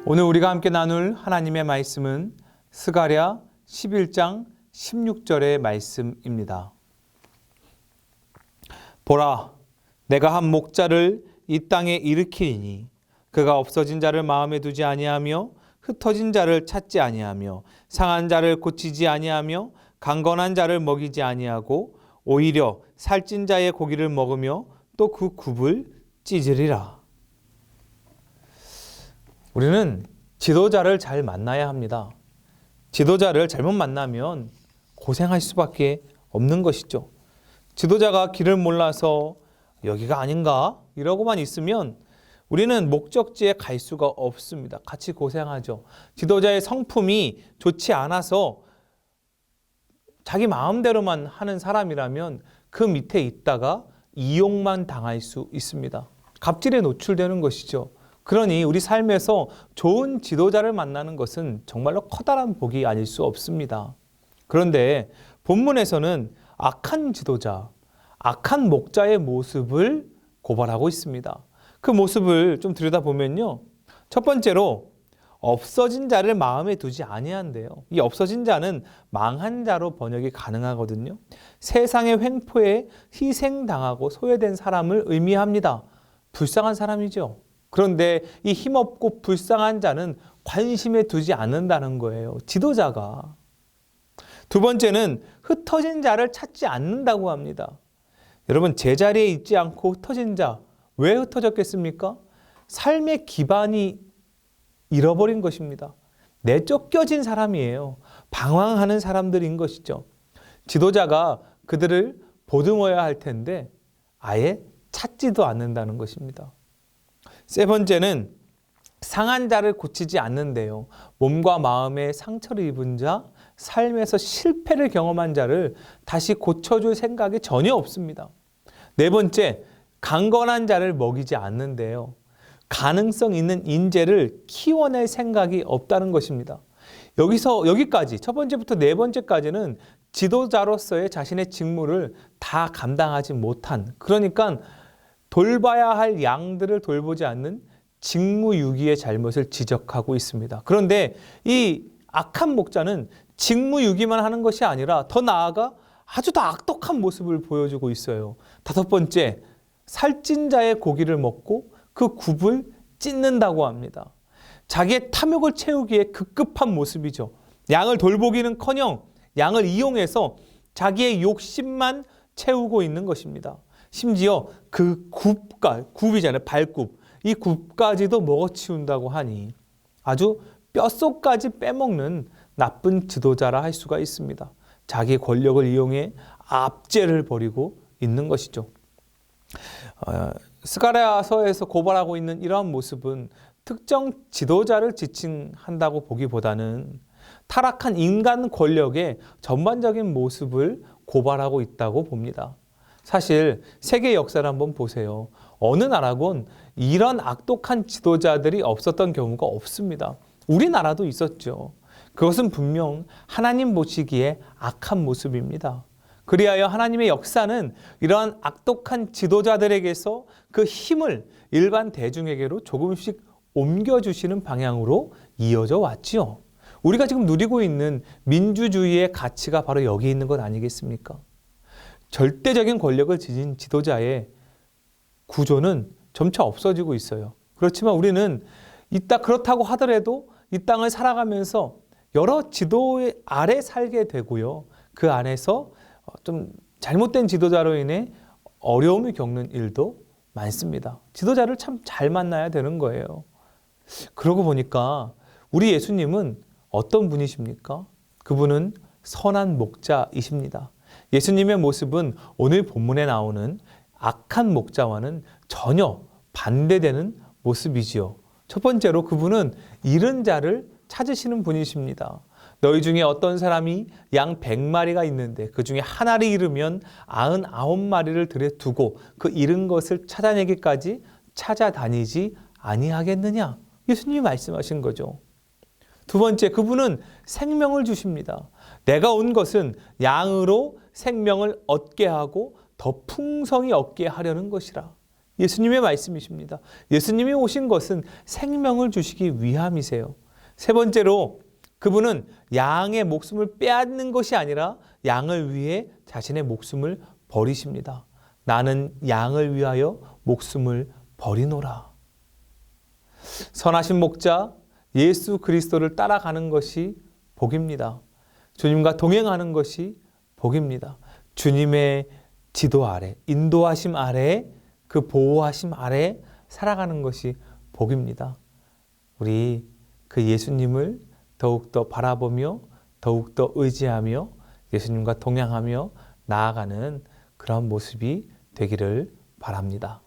오늘 우리가 함께 나눌 하나님의 말씀은 스가랴 11장 16절의 말씀입니다. 보라, 내가 한 목자를 이 땅에 일으키리니 그가 없어진 자를 마음에 두지 아니하며 흩어진 자를 찾지 아니하며 상한 자를 고치지 아니하며 강건한 자를 먹이지 아니하고 오히려 살찐 자의 고기를 먹으며 또 그 굽을 찢으리라. 우리는 지도자를 잘 만나야 합니다. 지도자를 잘못 만나면 고생할 수밖에 없는 것이죠. 지도자가 길을 몰라서 여기가 아닌가 이러고만 있으면 우리는 목적지에 갈 수가 없습니다. 같이 고생하죠. 지도자의 성품이 좋지 않아서 자기 마음대로만 하는 사람이라면 그 밑에 있다가 이용만 당할 수 있습니다. 갑질에 노출되는 것이죠. 그러니 우리 삶에서 좋은 지도자를 만나는 것은 정말로 커다란 복이 아닐 수 없습니다. 그런데 본문에서는 악한 지도자, 악한 목자의 모습을 고발하고 있습니다. 그 모습을 좀 들여다보면요. 첫 번째로 없어진 자를 마음에 두지 아니한대요. 이 없어진 자는 망한 자로 번역이 가능하거든요. 세상의 횡포에 희생당하고 소외된 사람을 의미합니다. 불쌍한 사람이죠. 그런데 이 힘없고 불쌍한 자는 관심에 두지 않는다는 거예요. 지도자가. 두 번째는 흩어진 자를 찾지 않는다고 합니다. 여러분, 제자리에 있지 않고 흩어진 자, 왜 흩어졌겠습니까? 삶의 기반이 잃어버린 것입니다. 내쫓겨진 사람이에요. 방황하는 사람들인 것이죠. 지도자가 그들을 보듬어야 할 텐데 아예 찾지도 않는다는 것입니다. 세 번째는 상한 자를 고치지 않는데요. 몸과 마음에 상처를 입은 자, 삶에서 실패를 경험한 자를 다시 고쳐줄 생각이 전혀 없습니다. 네 번째, 강건한 자를 먹이지 않는데요. 가능성 있는 인재를 키워낼 생각이 없다는 것입니다. 여기까지, 첫 번째부터 네 번째까지는 지도자로서의 자신의 직무를 다 감당하지 못한, 그러니까 돌봐야 할 양들을 돌보지 않는 직무유기의 잘못을 지적하고 있습니다. 그런데 이 악한 목자는 직무유기만 하는 것이 아니라 더 나아가 아주 더 악독한 모습을 보여주고 있어요. 다섯 번째, 살찐 자의 고기를 먹고 그 굽을 찢는다고 합니다. 자기의 탐욕을 채우기에 급급한 모습이죠. 양을 돌보기는커녕 양을 이용해서 자기의 욕심만 채우고 있는 것입니다. 심지어 그 굽이잖아요. 발굽. 이 굽까지도 먹어치운다고 하니 아주 뼛속까지 빼먹는 나쁜 지도자라 할 수가 있습니다. 자기의 권력을 이용해 압제를 벌이고 있는 것이죠. 스가랴서에서 고발하고 있는 이러한 모습은 특정 지도자를 지칭한다고 보기보다는 타락한 인간 권력의 전반적인 모습을 고발하고 있다고 봅니다. 사실 세계 역사를 한번 보세요. 어느 나라건 이런 악독한 지도자들이 없었던 경우가 없습니다. 우리나라도 있었죠. 그것은 분명 하나님 보시기에 악한 모습입니다. 그리하여 하나님의 역사는 이러한 악독한 지도자들에게서 그 힘을 일반 대중에게로 조금씩 옮겨주시는 방향으로 이어져 왔지요. 우리가 지금 누리고 있는 민주주의의 가치가 바로 여기 있는 것 아니겠습니까? 절대적인 권력을 지닌 지도자의 구조는 점차 없어지고 있어요. 그렇지만 우리는 그렇다고 하더라도 이 땅을 살아가면서 여러 지도 아래 살게 되고요. 그 안에서 좀 잘못된 지도자로 인해 어려움을 겪는 일도 많습니다. 지도자를 참 잘 만나야 되는 거예요. 그러고 보니까 우리 예수님은 어떤 분이십니까? 그분은 선한 목자이십니다. 예수님의 모습은 오늘 본문에 나오는 악한 목자와는 전혀 반대되는 모습이지요. 첫 번째로 그분은 잃은 자를 찾으시는 분이십니다. 너희 중에 어떤 사람이 양 100마리가 있는데 그 중에 하나를 잃으면 99마리를 들에 두고 그 잃은 것을 찾아내기까지 찾아다니지 아니하겠느냐? 예수님이 말씀하신 거죠. 두 번째, 그분은 생명을 주십니다. 내가 온 것은 양으로 생명을 얻게 하고 더 풍성히 얻게 하려는 것이라. 예수님의 말씀이십니다. 예수님이 오신 것은 생명을 주시기 위함이세요. 세 번째로, 그분은 양의 목숨을 빼앗는 것이 아니라 양을 위해 자신의 목숨을 버리십니다. 나는 양을 위하여 목숨을 버리노라. 선하신 목자 예수 그리스도를 따라가는 것이 복입니다. 주님과 동행하는 것이 복입니다. 주님의 지도 아래, 인도하심 아래, 그 보호하심 아래 살아가는 것이 복입니다. 우리 그 예수님을 더욱더 바라보며 더욱더 의지하며 예수님과 동행하며 나아가는 그런 모습이 되기를 바랍니다.